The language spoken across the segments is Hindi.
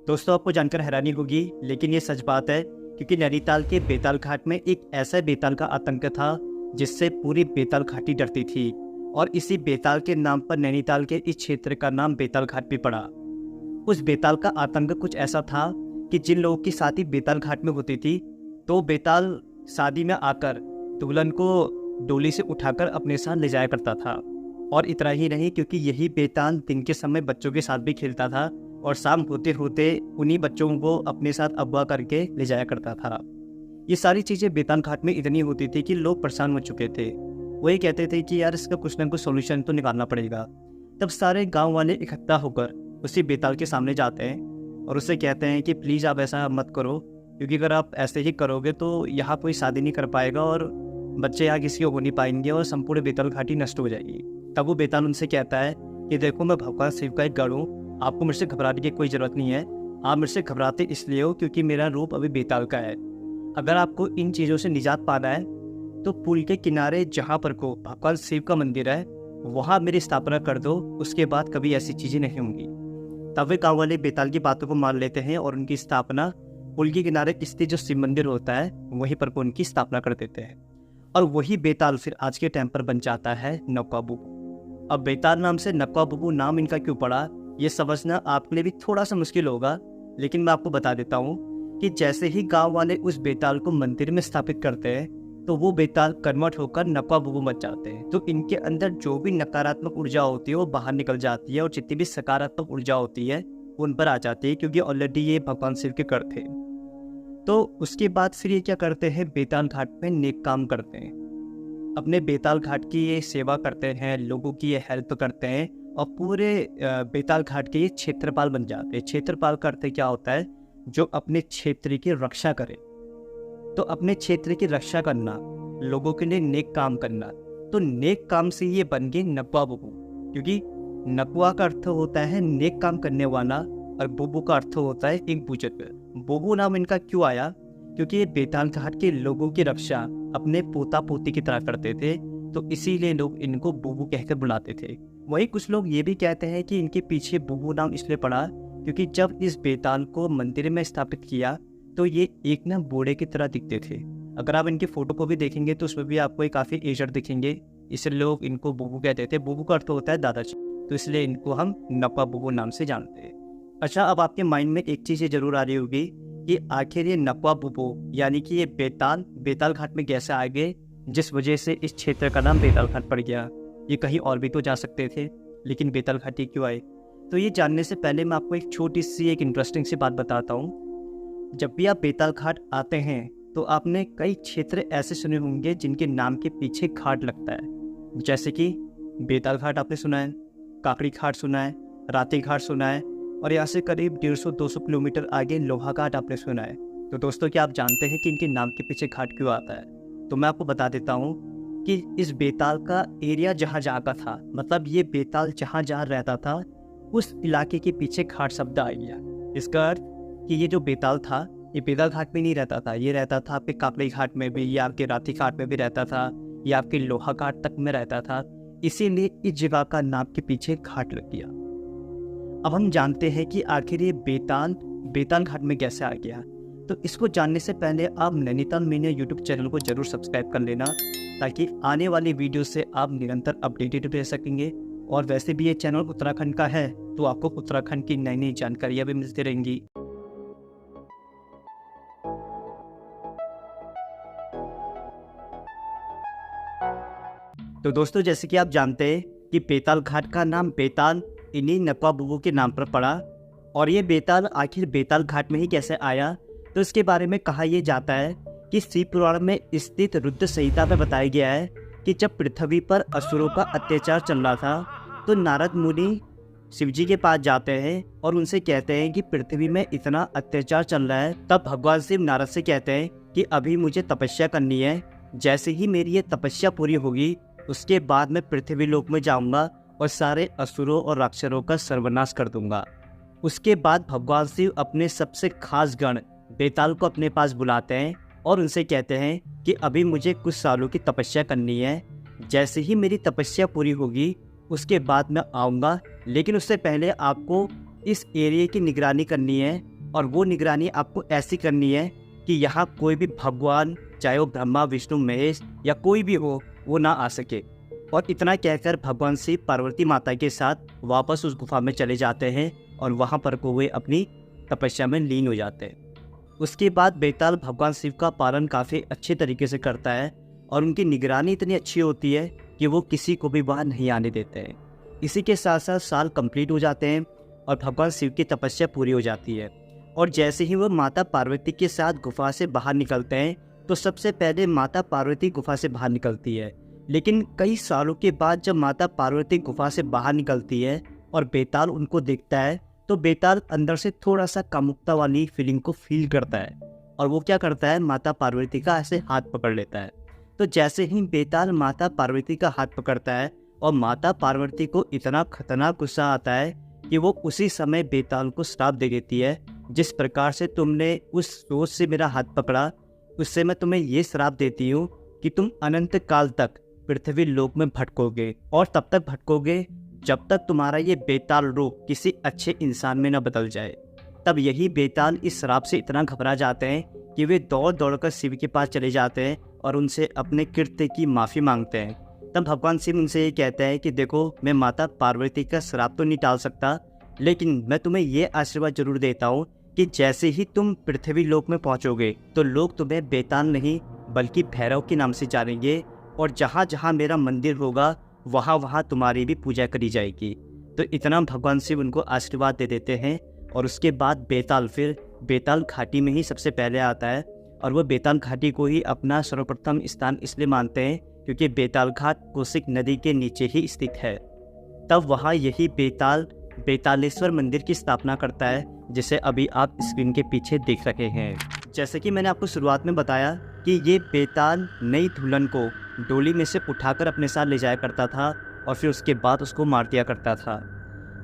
दोस्तों, आपको जानकर हैरानी होगी, लेकिन ये सच बात है, क्योंकि नैनीताल के बेताल घाट में एक ऐसा बेताल का आतंक था जिससे पूरी बेताल घाटी डरती थी। और इसी बेताल के नाम पर नैनीताल के इस क्षेत्र का नाम बेताल घाट भी पड़ा। उस बेताल का आतंक कुछ ऐसा था कि जिन लोगों की शादी बेताल घाट में होती थी, तो बेताल शादी में आकर दुल्हन को डोली से उठाकर अपने साथ ले जाया करता था। और इतना ही नहीं, क्योंकि यही बेताल दिन के समय बच्चों के साथ भी खेलता था और शाम होते होते उन्हीं बच्चों को अपने साथ अगवा करके ले जाया करता था। ये सारी चीज़ें बेताल घाट में इतनी होती थी कि लोग परेशान हो चुके थे। वही कहते थे कि यार, इसका कुछ ना कुछ सोल्यूशन तो निकालना पड़ेगा। तब सारे गांव वाले इकट्ठा होकर उसी बेताल के सामने जाते हैं और उससे कहते हैं कि प्लीज़ आप ऐसा मत करो, क्योंकि अगर आप ऐसे ही करोगे तो यहाँ कोई शादी नहीं कर पाएगा और बच्चे यहाँ किसी को हो नहीं पाएंगे और संपूर्ण बेताल घाटी नष्ट हो जाएगी। तब वो बेताल उनसे कहता है कि देखो, मैं भगवान शिव का एक गढ़ हूँ, आपको मेरे से घबराने की कोई ज़रूरत नहीं है। आप मेरे से घबराते इसलिए हो क्योंकि मेरा रूप अभी बेताल का है। अगर आपको इन चीज़ों से निजात पाना है तो पुल के किनारे जहाँ पर को भगवान शिव का मंदिर है, वहाँ मेरी स्थापना कर दो, उसके बाद कभी ऐसी चीज़ें नहीं होंगी। तब वे गाँव वाले बेताल की बातों को मान लेते हैं और उनकी स्थापना पुल के किनारे स्थित जो शिव मंदिर होता है वहीं पर को उनकी स्थापना कर देते हैं। और वही बेताल फिर आज के टाइम पर बन जाता है नौका बुबू। अब बेताल नाम से नौका बुबू नाम इनका क्यों पड़ा, ये समझना आपके लिए भी थोड़ा सा मुश्किल होगा, लेकिन मैं आपको बता देता हूँ कि जैसे ही गांव वाले उस बेताल को मंदिर में स्थापित करते हैं तो वो बेताल कन्वर्ट होकर नौका बुबू बन जाते हैं। तो इनके अंदर जो भी नकारात्मक ऊर्जा होती है वो बाहर निकल जाती है और जितनी भी सकारात्मक ऊर्जा होती है उन पर आ जाती है, क्योंकि ऑलरेडी ये भगवान शिव के कर थे। तो उसके बाद फिर ये क्या करते हैं, बेताल घाट में नेक काम करते हैं, अपने बेताल घाट की ये सेवा करते हैं, लोगों की ये हेल्प करते हैं और पूरे बेताल घाट के ये क्षेत्रपाल बन जाते हैं। क्षेत्रपाल करते क्या होता है, जो अपने क्षेत्र की रक्षा करे। तो अपने क्षेत्र की रक्षा करना, लोगों के लिए नेक काम करना, तो नेक काम से ये बन गए नकवा बुबू, क्योंकि नकवा का अर्थ होता है नेक काम करने वाला और बुबू का अर्थ होता है एक बुजुर्ग। बुबू नाम इनका क्यों आया, क्योंकि ये बेताल घाट के लोगों की रक्षा अपने पोता पोती की तरह करते थे, तो इसीलिए लोग इनको बुबू कहकर बुलाते थे। वही कुछ लोग ये भी कहते हैं कि इनके पीछे बुबू नाम इसलिए पड़ा क्योंकि जब इस बेताल को मंदिर में स्थापित किया तो ये एक ना बूढ़े की तरह दिखते थे। अगर आप इनकी फोटो को भी देखेंगे तो उसमें भी आपको ये काफ़ी एजड दिखेंगे, इसलिए लोग इनको बुबू कहते थे। बुबू का अर्थ होता है दादाजी, तो इसलिए इनको हम नौका बुबू नाम से जानते हैं। अच्छा, अब आपके माइंड में एक चीज़ जरूर आ रही होगी कि आखिर ये नकवा बुबू यानी कि ये बेताल घाट में कैसे आ गए, जिस वजह से इस क्षेत्र का नाम बेताल घाट पड़ गया। ये कहीं और भी तो जा सकते थे, लेकिन बेताल घाटी क्यों आए? तो ये जानने से पहले मैं आपको एक छोटी सी एक इंटरेस्टिंग सी बात बताता हूँ। जब भी आप बेताल घाट आते हैं तो आपने कई क्षेत्र ऐसे सुने होंगे जिनके नाम के पीछे घाट लगता है, जैसे कि बेताल घाट आपने सुना है, काकड़ी घाट सुना है, राती घाट सुना है, और यहाँ से करीब 150-200 किलोमीटर आगे लोहा घाट आपने सुना है। तो दोस्तों, क्या आप जानते हैं कि इनके नाम के पीछे घाट क्यों आता है? तो मैं आपको बता देता हूँ कि इस बेताल का एरिया जहाँ जहाँ का था, मतलब ये बेताल जहाँ जहाँ रहता था उस इलाके के पीछे घाट शब्द आ गया। इसका अर्थ कि ये जो बेताल था, ये बेताल घाट में नहीं रहता था, ये रहता था आपके काकड़ी घाट में भी, या आपके राती घाट में भी रहता था, या आपके लोहा घाट तक में रहता था। इसीलिए इस जगह का नाम के पीछे घाट लग गया। अब हम जानते हैं कि आखिर ये बेताल घाट में कैसे आ गया। तो इसको जानने से पहले आप नैनीताल मीडिया यूट्यूब चैनल को जरूर सब्सक्राइब कर लेना, ताकि आने वाली वीडियो से आप निरंतर अपडेटेड रह सकेंगे। और वैसे भी ये चैनल उत्तराखंड का है, तो आपको उत्तराखंड की नई नई जानकारियाँ भी मिलती रहेंगी। तो दोस्तों, जैसे कि आप जानते हैं कि बेताल घाट का नाम बेताल इन्हीं नकवा बुबू के नाम पर पड़ा। और ये बेताल आखिर बेताल घाट में ही कैसे आया, तो इसके बारे में कहा यह जाता है कि शिव पुराण में स्थित रुद्र संहिता में बताया गया है कि जब पृथ्वी पर असुरों का अत्याचार चल रहा था तो नारद मुनि शिव जी के पास जाते हैं और उनसे कहते हैं कि पृथ्वी में इतना अत्याचार चल रहा है। तब भगवान शिव नारद से कहते हैं कि अभी मुझे तपस्या करनी है, जैसे ही मेरी ये तपस्या पूरी होगी उसके बाद मैं पृथ्वी लोक में जाऊंगा और सारे असुरों और राक्षसों का सर्वनाश कर दूंगा। उसके बाद भगवान शिव अपने सबसे खास गण बेताल को अपने पास बुलाते हैं और उनसे कहते हैं कि अभी मुझे कुछ सालों की तपस्या करनी है, जैसे ही मेरी तपस्या पूरी होगी उसके बाद मैं आऊँगा, लेकिन उससे पहले आपको इस एरिया की निगरानी करनी है और वो निगरानी आपको ऐसी करनी है कि यहाँ कोई भी भगवान, चाहे वो ब्रह्मा विष्णु महेश या कोई भी हो, वो ना आ सके। और इतना कहकर भगवान शिव पार्वती माता के साथ वापस उस गुफा में चले जाते हैं और वहाँ पर को वे अपनी तपस्या में लीन हो जाते हैं। उसके बाद बेताल भगवान शिव का पालन काफ़ी अच्छे तरीके से करता है और उनकी निगरानी इतनी अच्छी होती है कि वो किसी को भी वहाँ नहीं आने देते हैं। इसी के साथ साथ साल कंप्लीट हो जाते हैं और भगवान शिव की तपस्या पूरी हो जाती है। और जैसे ही वो माता पार्वती के साथ गुफा से बाहर निकलते हैं तो सबसे पहले माता पार्वती गुफा से बाहर निकलती है। लेकिन कई सालों के बाद जब माता पार्वती गुफा से बाहर निकलती है और बेताल उनको देखता है तो बेताल अंदर से थोड़ा सा कामुकता वाली फीलिंग को फील करता है और वो क्या करता है, माता पार्वती का ऐसे हाथ पकड़ लेता है। तो जैसे ही बेताल माता पार्वती का हाथ पकड़ता है और माता पार्वती को इतना खतरनाक गुस्सा आता है कि वो उसी समय बेताल को श्राप दे देती है, जिस प्रकार से तुमने उस सोच से मेरा हाथ पकड़ा, उससे मैं तुम्हें ये श्राप देती हूँ कि तुम अनंत काल तक पृथ्वी लोक में भटकोगे और तब तक भटकोगे जब तक तुम्हारा ये बेताल रूप किसी अच्छे इंसान में न बदल जाए। तब यही बेताल इस श्राप से इतना घबरा जाते हैं कि वे दौड़ दौड़ कर शिव के पास चले जाते हैं और उनसे अपने कृत्य की माफ़ी मांगते हैं। तब भगवान शिव उनसे ये कहते हैं कि देखो, मैं माता पार्वती का श्राप तो नहीं टाल सकता, लेकिन मैं तुम्हें ये आशीर्वाद जरूर देता हूँ कि जैसे ही तुम पृथ्वी लोक में पहुँचोगे तो लोग तुम्हें बेताल नहीं बल्कि भैरव के नाम से जानेंगे और जहाँ जहाँ मेरा मंदिर होगा वहाँ वहाँ तुम्हारी भी पूजा करी जाएगी। तो इतना भगवान शिव उनको आशीर्वाद दे देते हैं और उसके बाद बेताल फिर बेताल घाटी में ही सबसे पहले आता है और वह बेताल घाटी को ही अपना सर्वप्रथम स्थान इसलिए मानते हैं क्योंकि बेताल घाट कोसिक नदी के नीचे ही स्थित है। तब वहाँ यही बेताल बेतालेश्वर मंदिर की स्थापना करता है, जिसे अभी आप स्क्रीन के पीछे देख रहे हैं। जैसे कि मैंने आपको शुरुआत में बताया कि ये बेताल नई दुल्हन को डोली में से उठाकर अपने साथ ले जाया करता था और फिर उसके बाद उसको मार दिया करता था।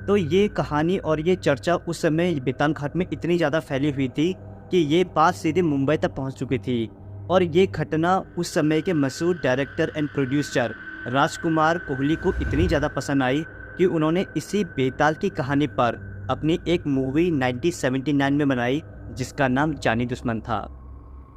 तो ये कहानी और ये चर्चा उस समय बेताल घाट में इतनी ज़्यादा फैली हुई थी कि ये बात सीधे मुंबई तक पहुंच चुकी थी और ये घटना उस समय के मशहूर डायरेक्टर एंड प्रोड्यूसर राजकुमार कोहली को इतनी ज़्यादा पसंद आई कि उन्होंने इसी बेताल की कहानी पर अपनी एक मूवी 1979 में बनाई जिसका नाम जानी दुश्मन था।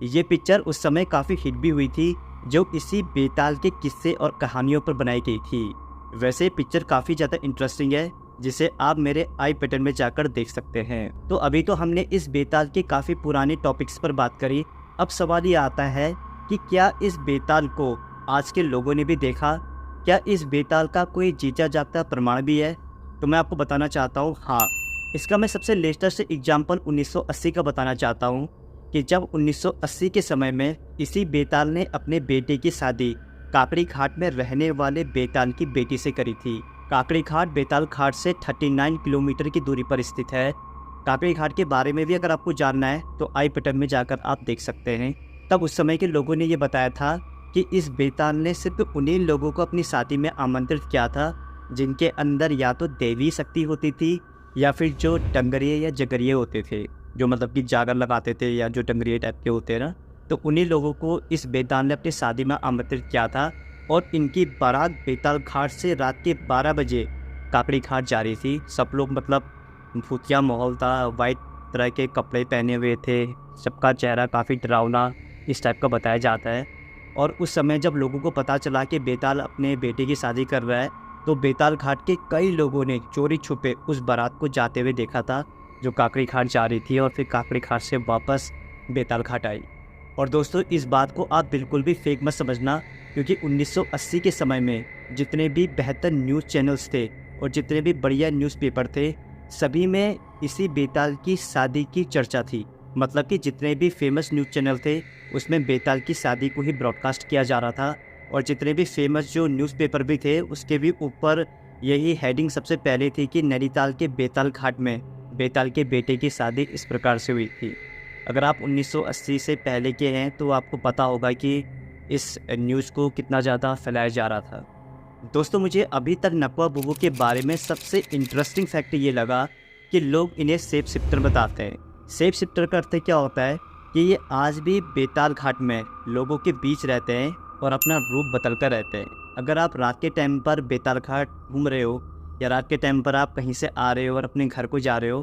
ये पिक्चर उस समय काफ़ी हिट भी हुई थी, जो इसी बेताल के किस्से और कहानियों पर बनाई गई थी। वैसे पिक्चर काफ़ी ज़्यादा इंटरेस्टिंग है, जिसे आप मेरे आई बटन में जाकर देख सकते हैं। तो अभी तो हमने इस बेताल के काफ़ी पुराने टॉपिक्स पर बात करी। अब सवाल ये आता है कि क्या इस बेताल को आज के लोगों ने भी देखा? क्या इस बेताल का कोई जीता जागता प्रमाण भी है? तो मैं आपको बताना चाहता हूँ, हाँ। इसका मैं सबसे लेटेस्ट एग्जाम्पल 1980 का बताना चाहता हूँ कि जब 1980 के समय में इसी बेताल ने अपने बेटे की शादी काकड़ी घाट में रहने वाले बेताल की बेटी से करी थी। काकड़ी घाट बेताल घाट से 39 किलोमीटर की दूरी पर स्थित है। काकड़ी घाट के बारे में भी अगर आपको जानना है तो आई बटन में जाकर आप देख सकते हैं। तब उस समय के लोगों ने ये बताया था कि इस बेताल ने सिर्फ उन्हीं लोगों को अपनी शादी में आमंत्रित किया था जिनके अंदर या तो देवी शक्ति होती थी या फिर जो डंगरिये या जगरिये होते थे, जो मतलब कि जागर लगाते थे या जो डंगरिये टाइप के होते हैं ना, तो उन्हीं लोगों को इस बेताल ने अपनी शादी में आमंत्रित किया था। और इनकी बारात बेताल घाट से रात के 12 बजे काकड़ी घाट जा रही थी। सब लोग मतलब भूतिया माहौल था, वाइट तरह के कपड़े पहने हुए थे, सबका चेहरा काफ़ी डरावना इस टाइप का बताया जाता है। और उस समय जब लोगों को पता चला कि बेताल अपने बेटे की शादी कर रहा है तो बेताल घाट के कई लोगों ने चोरी छुपे उस बारात को जाते हुए देखा था, जो काकड़ी घाट जा रही थी और फिर काकड़ी घाट से वापस बेताल घाट आई। और दोस्तों, इस बात को आप बिल्कुल भी फेक मत समझना, क्योंकि 1980 के समय में जितने भी बेहतर न्यूज़ चैनल्स थे और जितने भी बढ़िया न्यूज़पेपर थे, सभी में इसी बेताल की शादी की चर्चा थी। मतलब कि जितने भी फेमस न्यूज़ चैनल थे उसमें बेताल की शादी को ही ब्रॉडकास्ट किया जा रहा था। और जितने भी फेमस जो न्यूज़पेपर भी थे उसके भी ऊपर यही हेडिंग सबसे पहले थी कि नैनीताल के बेताल घाट में बेताल के बेटे की शादी इस प्रकार से हुई थी। अगर आप 1980 से पहले के हैं तो आपको पता होगा कि इस न्यूज़ को कितना ज़्यादा फैलाया जा रहा था। दोस्तों, मुझे अभी तक नकवा बुबू के बारे में सबसे इंटरेस्टिंग फैक्ट ये लगा कि लोग इन्हें शेप शिफ्टर बताते हैं। शेप शिफ्टर का अर्थ क्या होता है कि ये आज भी बेताल घाट में लोगों के बीच रहते हैं और अपना रूप बदल कर रहते हैं। अगर आप रात के टाइम पर बेताल घाट घूम रहे हो या रात के टाइम पर आप कहीं से आ रहे हो और अपने घर को जा रहे हो,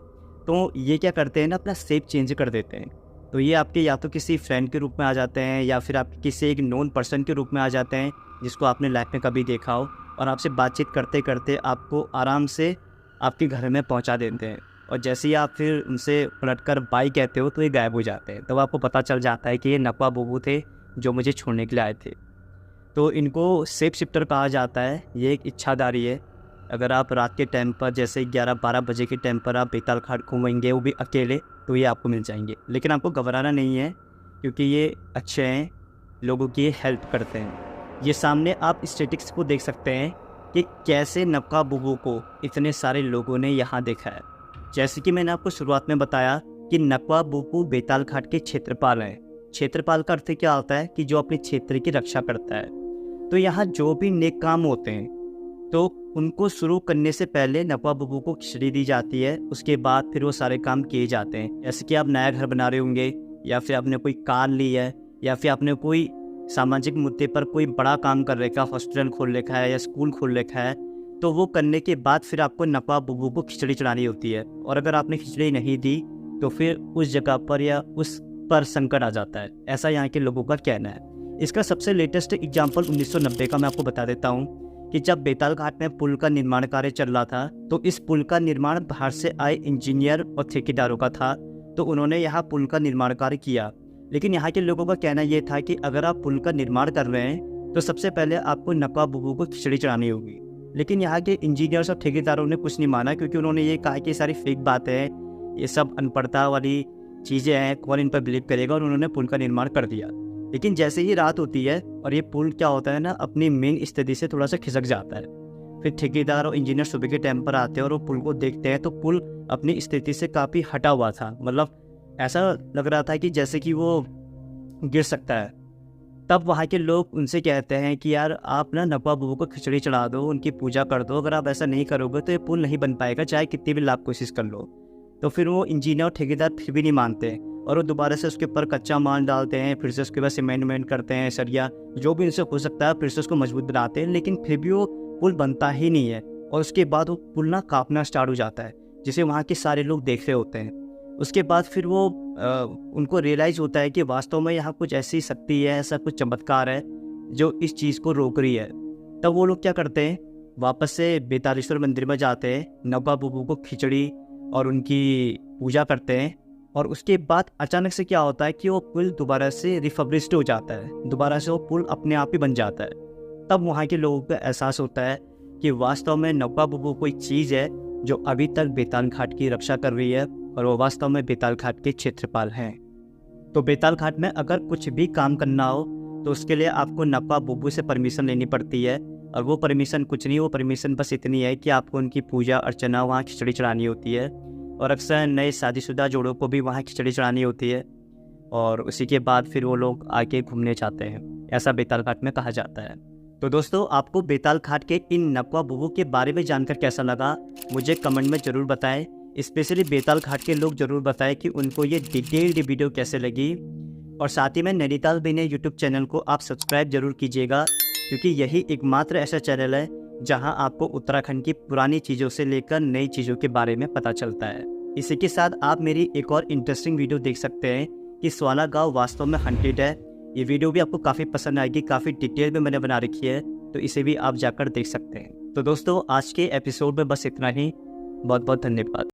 तो ये क्या करते हैं ना, अपना शेप चेंज कर देते हैं। तो ये आपके या तो किसी फ्रेंड के रूप में आ जाते हैं या फिर आप किसी एक नोन पर्सन के रूप में आ जाते हैं जिसको आपने लाइफ में कभी देखा हो, और आपसे बातचीत करते करते आपको आराम से आपके घर में पहुंचा देते हैं। और जैसे ही आप फिर उनसे पलटकर बाय कहते हो तो ये गायब हो जाते हैं। तब आपको पता चल जाता है कि ये नकवा बुबू थे जो मुझे छोड़ने के लिए आए थे। तो इनको शेप शिफ्टर कहा जाता है। ये एक इच्छाधारी है। अगर आप रात के टाइम पर जैसे 11-12 बजे के टाइम पर आप बेताल घाट घूमेंगे, वो भी अकेले, तो ये आपको मिल जाएंगे। लेकिन आपको घबराना नहीं है क्योंकि ये अच्छे हैं, लोगों की हेल्प करते हैं। ये सामने आप स्टेटिक्स को देख सकते हैं कि कैसे नक्का बुबू को इतने सारे लोगों ने यहाँ देखा है। जैसे कि मैंने आपको शुरुआत में बताया कि नक्वा बुबू बेताल घाट के क्षेत्रपाल हैं। क्षेत्रपाल का अर्थ क्या होता है कि जो अपने क्षेत्र की रक्षा करता है। तो यहाँ जो भी नेक काम होते हैं तो उनको शुरू करने से पहले नक्वा बुबू को खिचड़ी दी जाती है। उसके बाद फिर वो सारे काम किए जाते हैं। जैसे कि आप नया घर बना रहे होंगे, या फिर आपने कोई कार ली है, या फिर आपने कोई सामाजिक मुद्दे पर कोई बड़ा काम कर रखा है, हॉस्पिटल खोल रखा है या स्कूल खोल रखा है, तो वो करने के बाद फिर आपको नक्वा बुबू को खिचड़ी चढ़ानी होती है। और अगर आपने खिचड़ी नहीं दी तो फिर उस जगह पर या उस पर संकट आ जाता है। ऐसा यहाँ के लोगों का कहना है। इसका सबसे लेटेस्ट एग्जाम्पल 1990 का मैं आपको बता देता हूँ कि जब बेताल घाट में पुल का निर्माण कार्य चल रहा था, तो इस पुल का निर्माण बाहर से आए इंजीनियर और ठेकेदारों का था। तो उन्होंने यहाँ पुल का निर्माण कार्य किया। लेकिन यहाँ के लोगों का कहना यह था कि अगर आप पुल का निर्माण कर रहे हैं तो सबसे पहले आपको नक्वा बुबू को खिचड़ी चढ़ानी होगी। लेकिन यहाँ के इंजीनियर्स और ठेकेदारों ने कुछ नहीं माना, क्योंकि उन्होंने ये कहा कि सारी फेक बातें हैं, ये सब अनपढ़ता वाली चीज़ें हैं, कौन इन पर बिलीव करेगा। और उन्होंने पुल का निर्माण कर दिया। लेकिन जैसे ही रात होती है और ये पुल क्या होता है ना, अपनी मेन स्थिति से थोड़ा सा खिसक जाता है। फिर ठेकेदार और इंजीनियर सुबह के टाइम पर आते हैं और वो पुल को देखते हैं तो पुल अपनी स्थिति से काफ़ी हटा हुआ था। मतलब ऐसा लग रहा था कि जैसे कि वो गिर सकता है। तब वहाँ के लोग उनसे कहते हैं कि यार आप ना नक्वा बुबू को खिचड़ी चढ़ा दो, उनकी पूजा कर दो। अगर आप ऐसा नहीं करोगे तो ये पुल नहीं बन पाएगा, चाहे कितनी भी लाख कोशिश कर लो। तो फिर वो इंजीनियर और ठेकेदार फिर भी नहीं मानते और वो दोबारा से उसके ऊपर कच्चा माल डालते हैं। फिर से उसके बाद सीमेंट करते हैं, सरिया जो भी उनसे हो सकता है, फिर से उसको मजबूत बनाते हैं। लेकिन फिर भी वो पुल बनता ही नहीं है। और उसके बाद वो पुल ना कांपना स्टार्ट हो जाता है, जिसे वहाँ के सारे लोग देख रहे होते हैं। उसके बाद फिर वो उनको रियलाइज़ होता है कि वास्तव में यहाँ कुछ ऐसी शक्ति है, ऐसा कुछ चमत्कार है जो इस चीज़ को रोक रही है। तब वो लोग क्या करते हैं, वापस से बेतालेश्वर मंदिर में जाते हैं, नक्वा बुबू को खिचड़ी और उनकी पूजा करते हैं। और उसके बाद अचानक से क्या होता है कि वो पुल दोबारा से रिफब्रिश्ड हो जाता है, दोबारा से वो पुल अपने आप ही बन जाता है। तब वहाँ के लोगों को एहसास होता है कि वास्तव में नक्वा बुबू कोई चीज़ है जो अभी तक बेताल घाट की रक्षा कर रही है, और वो वास्तव में बेताल घाट के क्षेत्रपाल हैं। तो बेताल घाट में अगर कुछ भी काम करना हो तो उसके लिए आपको नक्वा बुबू से परमिशन लेनी पड़ती है। और वो परमिशन कुछ नहीं, वो परमिशन बस इतनी है कि आपको उनकी पूजा अर्चना, वहाँ खिचड़ी चढ़ानी होती है। और अक्सर नए शादीशुदा जोड़ों को भी वहाँ खिचड़ी चढ़ानी होती है। और उसी के बाद फिर वो लोग आके घूमने जाते हैं, ऐसा बेताल घाट में कहा जाता है। तो दोस्तों, आपको बेताल घाट के इन नक्वा बुबू के बारे में जानकर कैसा लगा मुझे कमेंट में ज़रूर बताएं। स्पेशली बेताल घाट के लोग ज़रूर बताएं कि उनको ये डिटेल्ड वीडियो कैसे लगी। और साथ ही में नैनीताल बिने यूट्यूब चैनल को आप सब्सक्राइब जरूर कीजिएगा, क्योंकि यही एकमात्र ऐसा चैनल है जहां आपको उत्तराखंड की पुरानी चीज़ों से लेकर नई चीज़ों के बारे में पता चलता है। इसी के साथ आप मेरी एक और इंटरेस्टिंग वीडियो देख सकते हैं कि स्वाला गाँव वास्तव में हंटेड है। ये वीडियो भी आपको काफ़ी पसंद आएगी, काफ़ी डिटेल में मैंने बना रखी है, तो इसे भी आप जाकर देख सकते हैं। तो दोस्तों, आज के एपिसोड में बस इतना ही। बहुत बहुत धन्यवाद।